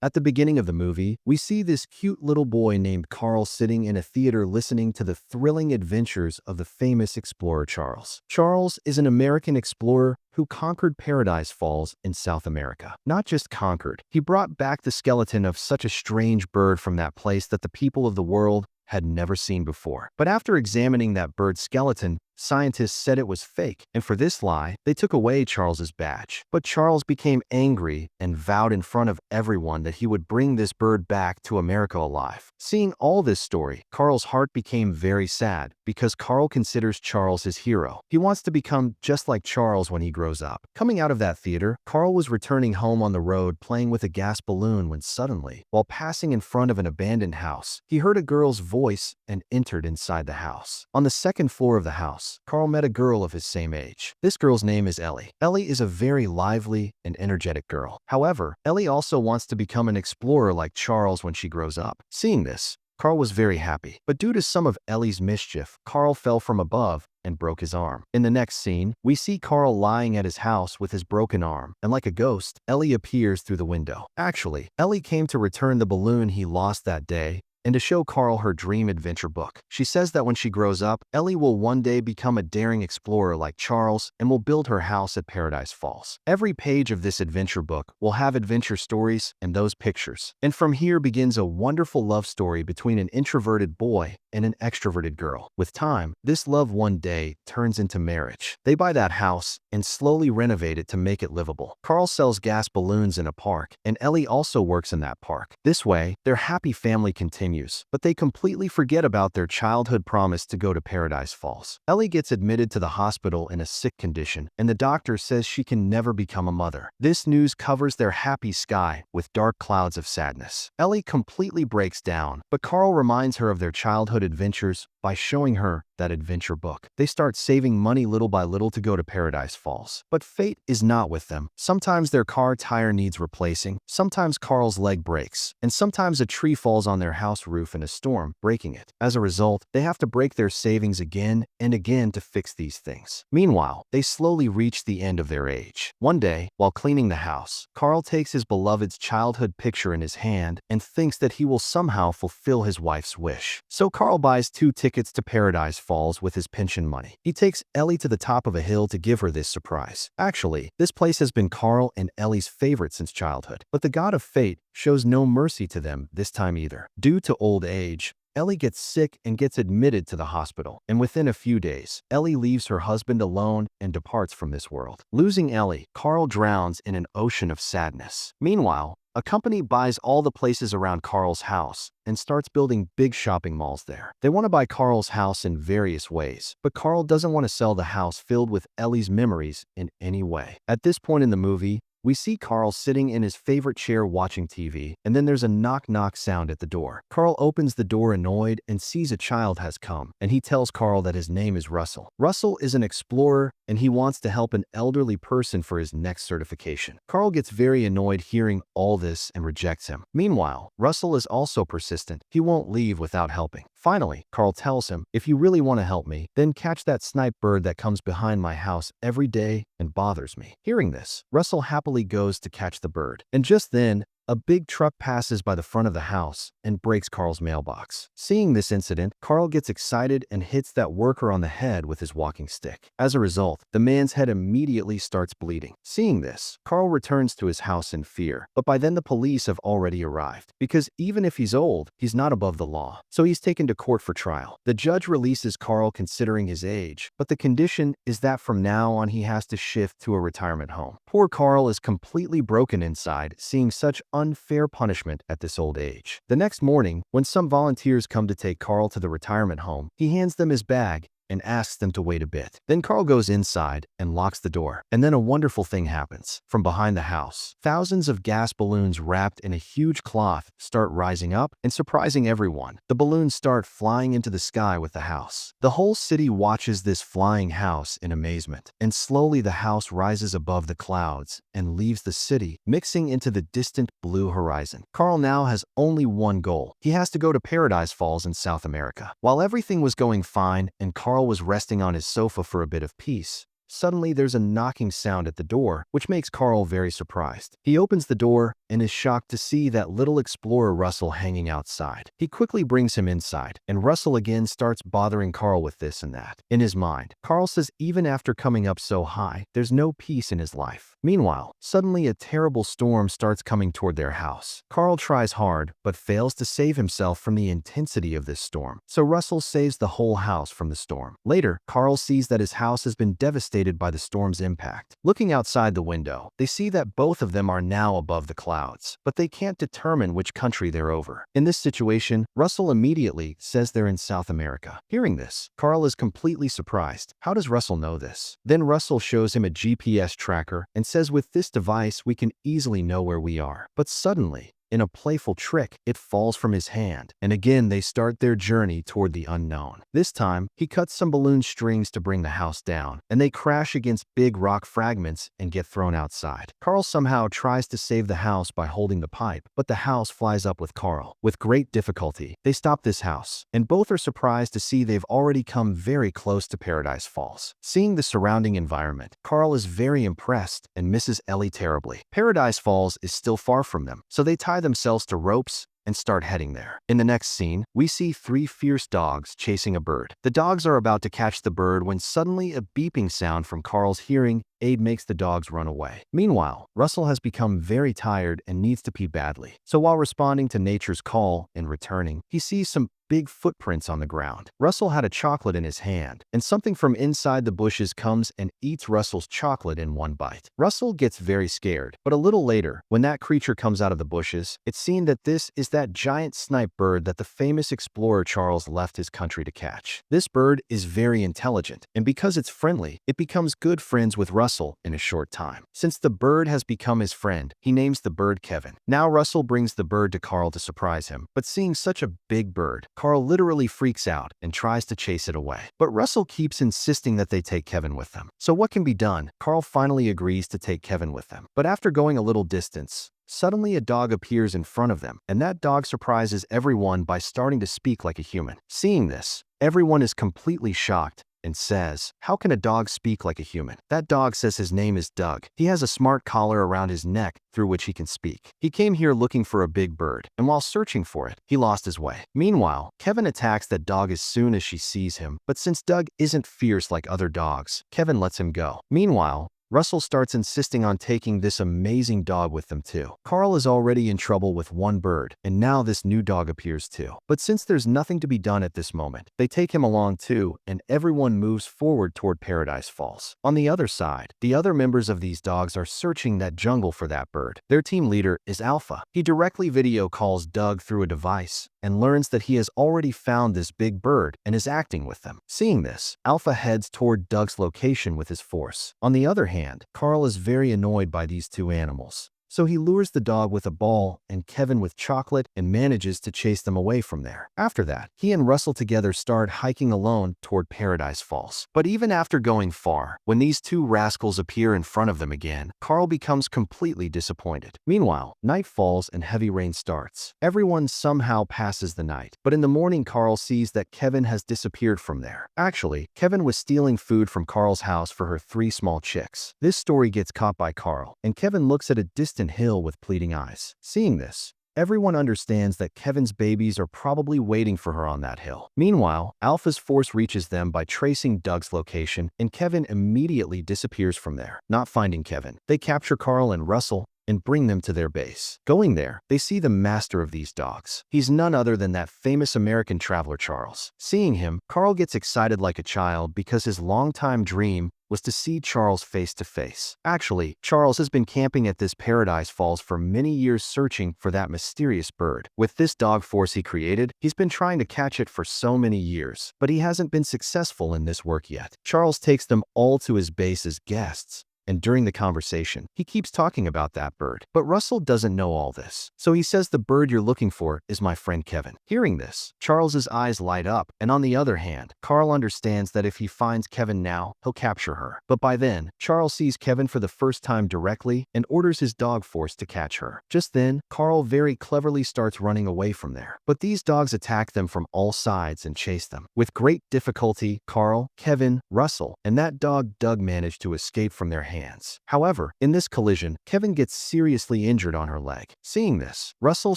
At the beginning of the movie, we see this cute little boy named Carl sitting in a theater listening to the thrilling adventures of the famous explorer Charles. Charles is an American explorer who conquered Paradise Falls in South America. Not just conquered, he brought back the skeleton of such a strange bird from that place that the people of the world had never seen before. But after examining that bird's skeleton, scientists said it was fake, and for this lie, they took away Charles's badge. But Charles became angry and vowed in front of everyone that he would bring this bird back to America alive. Seeing all this story, Carl's heart became very sad because Carl considers Charles his hero. He wants to become just like Charles when he grows up. Coming out of that theater, Carl was returning home on the road playing with a gas balloon when suddenly, while passing in front of an abandoned house, he heard a girl's voice and entered inside the house. On the second floor of the house, Carl met a girl of his same age. This girl's name is Ellie. Ellie is a very lively and energetic girl. However, Ellie also wants to become an explorer like Charles when she grows up. Seeing this, Carl was very happy. But due to some of Ellie's mischief, Carl fell from above and broke his arm. In the next scene, we see Carl lying at his house with his broken arm, and like a ghost, Ellie appears through the window. Actually, Ellie came to return the balloon he lost that day and to show Carl her dream adventure book. She says that when she grows up, Ellie will one day become a daring explorer like Charles and will build her house at Paradise Falls. Every page of this adventure book will have adventure stories and those pictures. And from here begins a wonderful love story between an introverted boy and an extroverted girl. With time, this love one day turns into marriage. They buy that house and slowly renovate it to make it livable. Carl sells gas balloons in a park, and Ellie also works in that park. This way, their happy family continues, but they completely forget about their childhood promise to go to Paradise Falls. Ellie gets admitted to the hospital in a sick condition, and the doctor says she can never become a mother. This news covers their happy sky with dark clouds of sadness. Ellie completely breaks down, but Carl reminds her of their childhood adventures by showing her that adventure book. They start saving money little by little to go to Paradise Falls. But fate is not with them. Sometimes their car tire needs replacing, sometimes Carl's leg breaks, and sometimes a tree falls on their house roof in a storm, breaking it. As a result, they have to break their savings again and again to fix these things. Meanwhile, they slowly reach the end of their age. One day, while cleaning the house, Carl takes his beloved's childhood picture in his hand and thinks that he will somehow fulfill his wife's wish. So Carl buys 2 tickets to Paradise Falls with his pension money. He takes Ellie to the top of a hill to give her this surprise. Actually, this place has been Carl and Ellie's favorite since childhood, but the god of fate shows no mercy to them this time either. Due to old age, Ellie gets sick and gets admitted to the hospital, and within a few days, Ellie leaves her husband alone and departs from this world. Losing Ellie, Carl drowns in an ocean of sadness. Meanwhile, a company buys all the places around Carl's house and starts building big shopping malls there. They want to buy Carl's house in various ways, but Carl doesn't want to sell the house filled with Ellie's memories in any way. At this point in the movie, we see Carl sitting in his favorite chair watching TV, and then there's a knock-knock sound at the door. Carl opens the door annoyed and sees a child has come, and he tells Carl that his name is Russell. Russell is an explorer, and he wants to help an elderly person for his next certification. Carl gets very annoyed hearing all this and rejects him. Meanwhile, Russell is also persistent. He won't leave without helping. Finally, Carl tells him, "If you really want to help me, then catch that snipe bird that comes behind my house every day and bothers me." Hearing this, Russell happily goes to catch the bird. And just then, a big truck passes by the front of the house and breaks Carl's mailbox. Seeing this incident, Carl gets excited and hits that worker on the head with his walking stick. As a result, the man's head immediately starts bleeding. Seeing this, Carl returns to his house in fear, but by then the police have already arrived. Because even if he's old, he's not above the law. So he's taken to court for trial. The judge releases Carl considering his age, but the condition is that from now on he has to shift to a retirement home. Poor Carl is completely broken inside, seeing such unfair punishment at this old age. The next morning, when some volunteers come to take Carl to the retirement home, he hands them his bag and asks them to wait a bit. Then Carl goes inside and locks the door. And then a wonderful thing happens. From behind the house, thousands of gas balloons wrapped in a huge cloth start rising up and surprising everyone. The balloons start flying into the sky with the house. The whole city watches this flying house in amazement. And slowly the house rises above the clouds and leaves the city, mixing into the distant blue horizon. Carl now has only one goal. He has to go to Paradise Falls in South America. While everything was going fine and Carl was resting on his sofa for a bit of peace, Suddenly, there's a knocking sound at the door, which makes Carl very surprised. He opens the door and is shocked to see that little explorer Russell hanging outside. He quickly brings him inside, and Russell again starts bothering Carl with this and that. In his mind, Carl says even after coming up so high, there's no peace in his life. Meanwhile, suddenly a terrible storm starts coming toward their house. Carl tries hard, but fails to save himself from the intensity of this storm. So Russell saves the whole house from the storm. Later, Carl sees that his house has been devastated by the storm's impact. Looking outside the window, they see that both of them are now above the clouds, but they can't determine which country they're over. In this situation, Russell immediately says they're in South America. Hearing this, Carl is completely surprised. How does Russell know this? Then Russell shows him a GPS tracker and says with this device we can easily know where we are. But suddenly, in a playful trick, it falls from his hand, and again they start their journey toward the unknown. This time, he cuts some balloon strings to bring the house down, and they crash against big rock fragments and get thrown outside. Carl somehow tries to save the house by holding the pipe, but the house flies up with Carl. With great difficulty, they stop this house, and both are surprised to see they've already come very close to Paradise Falls. Seeing the surrounding environment, Carl is very impressed and misses Ellie terribly. Paradise Falls is still far from them, so they tie themselves to ropes and start heading there. In the next scene, we see three fierce dogs chasing a bird. The dogs are about to catch the bird when suddenly a beeping sound from Carl's hearing aid makes the dogs run away. Meanwhile, Russell has become very tired and needs to pee badly. So while responding to nature's call and returning, he sees some big footprints on the ground. Russell had a chocolate in his hand, and something from inside the bushes comes and eats Russell's chocolate in one bite. Russell gets very scared, but a little later, when that creature comes out of the bushes, it's seen that this is that giant snipe bird that the famous explorer Charles left his country to catch. This bird is very intelligent, and because it's friendly, it becomes good friends with Russell in a short time. Since the bird has become his friend, he names the bird Kevin. Now Russell brings the bird to Carl to surprise him, but seeing such a big bird, Carl literally freaks out and tries to chase it away. But Russell keeps insisting that they take Kevin with them. So what can be done? Carl finally agrees to take Kevin with them. But after going a little distance, suddenly a dog appears in front of them, and that dog surprises everyone by starting to speak like a human. Seeing this, everyone is completely shocked and says, "How can a dog speak like a human?" That dog says his name is Doug. He has a smart collar around his neck through which he can speak. He came here looking for a big bird, and while searching for it, he lost his way. Meanwhile, Kevin attacks that dog as soon as she sees him, but since Doug isn't fierce like other dogs, Kevin lets him go. Meanwhile, Russell starts insisting on taking this amazing dog with them too. Carl is already in trouble with one bird, and now this new dog appears too. But since there's nothing to be done at this moment, they take him along too, and everyone moves forward toward Paradise Falls. On the other side, the other members of these dogs are searching that jungle for that bird. Their team leader is Alpha. He directly video calls Doug through a device and learns that he has already found this big bird and is acting with them. Seeing this, Alpha heads toward Doug's location with his force. On the other hand, Carl is very annoyed by these two animals. So he lures the dog with a ball and Kevin with chocolate and manages to chase them away from there. After that, he and Russell together start hiking alone toward Paradise Falls. But even after going far, when these two rascals appear in front of them again, Carl becomes completely disappointed. Meanwhile, night falls and heavy rain starts. Everyone somehow passes the night, but in the morning Carl sees that Kevin has disappeared from there. Actually, Kevin was stealing food from Carl's house for her 3 small chicks. This story gets caught by Carl, and Kevin looks at a distant hill with pleading eyes. Seeing this, everyone understands that Kevin's babies are probably waiting for her on that hill. Meanwhile, Alpha's force reaches them by tracing Doug's location, and Kevin immediately disappears from there. Not finding Kevin, they capture Carl and Russell and bring them to their base. Going there, they see the master of these dogs. He's none other than that famous American traveler Charles. Seeing him, Carl gets excited like a child because his longtime dream was to see Charles face to face. Actually, Charles has been camping at this Paradise Falls for many years searching for that mysterious bird. With this dog force he created, he's been trying to catch it for so many years, but he hasn't been successful in this work yet. Charles takes them all to his base as guests, and during the conversation, he keeps talking about that bird. But Russell doesn't know all this. So he says the bird you're looking for is my friend Kevin. Hearing this, Charles's eyes light up, and on the other hand, Carl understands that if he finds Kevin now, he'll capture her. But by then, Charles sees Kevin for the first time directly and orders his dog force to catch her. Just then, Carl very cleverly starts running away from there. But these dogs attack them from all sides and chase them. With great difficulty, Carl, Kevin, Russell, and that dog Doug manage to escape from their hands. However, in this collision, Kevin gets seriously injured on her leg. Seeing this, Russell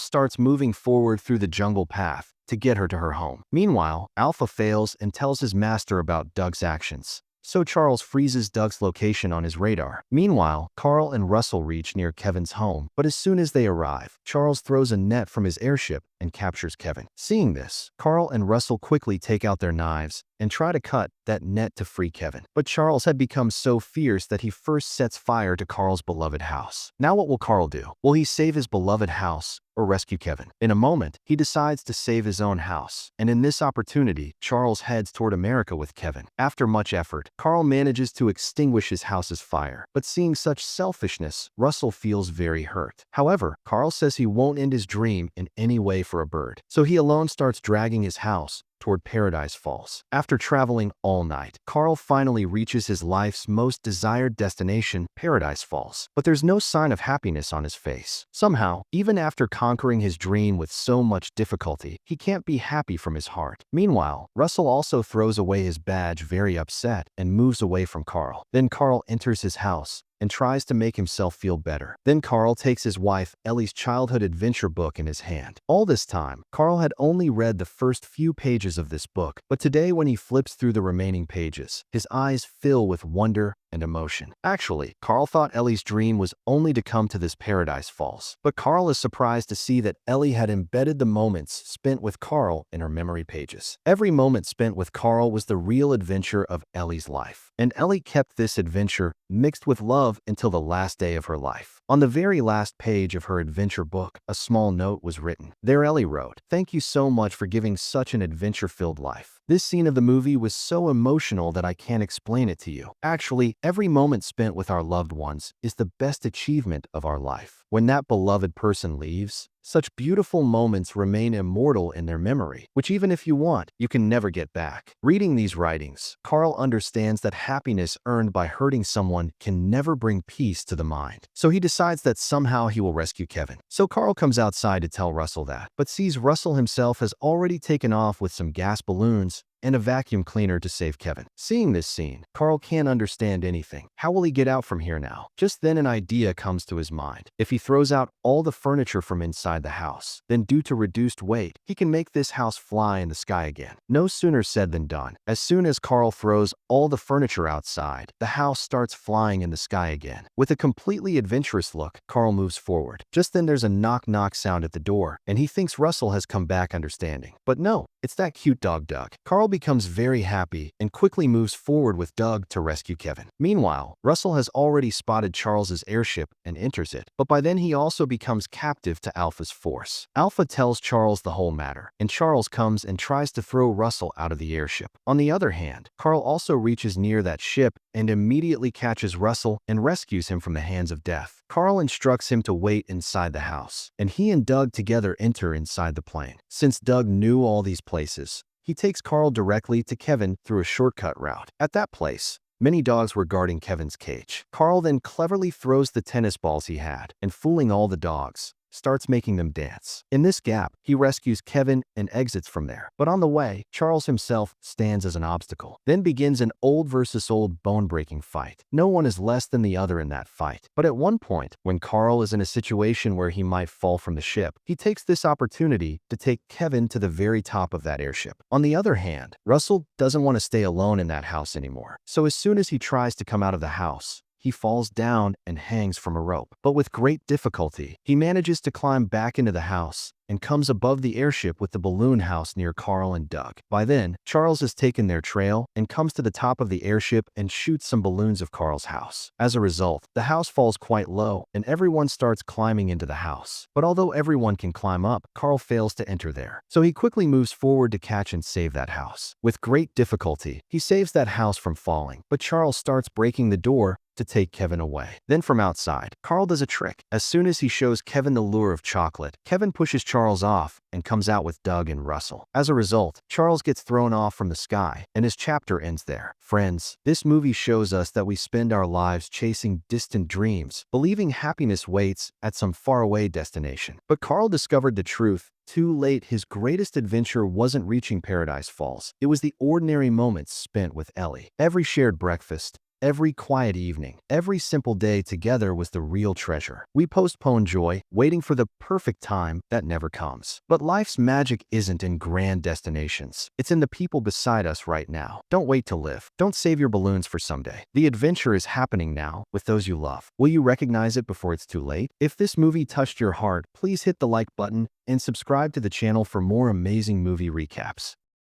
starts moving forward through the jungle path to get her to her home. Meanwhile, Alpha fails and tells his master about Doug's actions. So Charles freezes Doug's location on his radar. Meanwhile, Carl and Russell reach near Kevin's home, but as soon as they arrive, Charles throws a net from his airship and captures Kevin. Seeing this, Carl and Russell quickly take out their knives and try to cut that net to free Kevin. But Charles had become so fierce that he first sets fire to Carl's beloved house. Now what will Carl do? Will he save his beloved house or rescue Kevin? In a moment, he decides to save his own house, and in this opportunity, Charles heads toward America with Kevin. After much effort, Carl manages to extinguish his house's fire, but seeing such selfishness, Russell feels very hurt. However, Carl says he won't end his dream in any way for a bird, so he alone starts dragging his house toward Paradise Falls. After traveling all night, Carl finally reaches his life's most desired destination, Paradise Falls. But there's no sign of happiness on his face. Somehow, even after conquering his dream with so much difficulty, he can't be happy from his heart. Meanwhile, Russell also throws away his badge very upset and moves away from Carl. Then Carl enters his house and tries to make himself feel better. Then Carl takes his wife Ellie's childhood adventure book in his hand. All this time, Carl had only read the first few pages of this book, but today when he flips through the remaining pages, his eyes fill with wonder and emotion. Actually, Carl thought Ellie's dream was only to come to this Paradise Falls, but Carl is surprised to see that Ellie had embedded the moments spent with Carl in her memory pages. Every moment spent with Carl was the real adventure of Ellie's life, and Ellie kept this adventure mixed with love until the last day of her life. On the very last page of her adventure book, a small note was written. There Ellie wrote, "Thank you so much for giving such an adventure-filled life. This scene of the movie was so emotional that I can't explain it to you. Actually, every moment spent with our loved ones is the best achievement of our life. When that beloved person leaves, such beautiful moments remain immortal in their memory, which even if you want, you can never get back." Reading these writings, Carl understands that happiness earned by hurting someone can never bring peace to the mind. So he decides that somehow he will rescue Kevin. So Carl comes outside to tell Russell that, but sees Russell himself has already taken off with some gas balloons and a vacuum cleaner to save Kevin. Seeing this scene, Carl can't understand anything. How will he get out from here now? Just then an idea comes to his mind. If he throws out all the furniture from inside the house, then due to reduced weight, he can make this house fly in the sky again. No sooner said than done. As soon as Carl throws all the furniture outside, the house starts flying in the sky again. With a completely adventurous look, Carl moves forward. Just then there's a knock-knock sound at the door, and he thinks Russell has come back understanding. But no, it's that cute dog Doug. Carl becomes very happy and quickly moves forward with Doug to rescue Kevin. Meanwhile, Russell has already spotted Charles's airship and enters it, but by then he also becomes captive to Alpha's force. Alpha tells Charles the whole matter, and Charles comes and tries to throw Russell out of the airship. On the other hand, Carl also reaches near that ship and immediately catches Russell and rescues him from the hands of death. Carl instructs him to wait inside the house, and he and Doug together enter inside the plane. Since Doug knew all these places, he takes Carl directly to Kevin through a shortcut route. At that place, many dogs were guarding Kevin's cage. Carl then cleverly throws the tennis balls he had, and fooling all the dogs, starts making them dance. In this gap, he rescues Kevin and exits from there. But on the way, Charles himself stands as an obstacle. Then begins an old versus old bone-breaking fight. No one is less than the other in that fight. But at one point, when Carl is in a situation where he might fall from the ship, he takes this opportunity to take Kevin to the very top of that airship. On the other hand, Russell doesn't want to stay alone in that house anymore. So as soon as he tries to come out of the house, he falls down and hangs from a rope. But with great difficulty, he manages to climb back into the house and comes above the airship with the balloon house near Carl and Doug. By then, Charles has taken their trail and comes to the top of the airship and shoots some balloons of Carl's house. As a result, the house falls quite low and everyone starts climbing into the house. But although everyone can climb up, Carl fails to enter there. So he quickly moves forward to catch and save that house. With great difficulty, he saves that house from falling, but Charles starts breaking the door to take Kevin away. Then from outside, Carl does a trick. As soon as he shows Kevin the lure of chocolate, Kevin pushes Charles off and comes out with Doug and Russell. As a result, Charles gets thrown off from the sky, and his chapter ends there. Friends, this movie shows us that we spend our lives chasing distant dreams, believing happiness waits at some faraway destination. But Carl discovered the truth too late. His greatest adventure wasn't reaching Paradise Falls. It was the ordinary moments spent with Ellie. Every shared breakfast, every quiet evening, every simple day together was the real treasure. We postpone joy, waiting for the perfect time that never comes. But life's magic isn't in grand destinations. It's in the people beside us right now. Don't wait to live. Don't save your balloons for someday. The adventure is happening now with those you love. Will you recognize it before it's too late? If this movie touched your heart, please hit the like button and subscribe to the channel for more amazing movie recaps.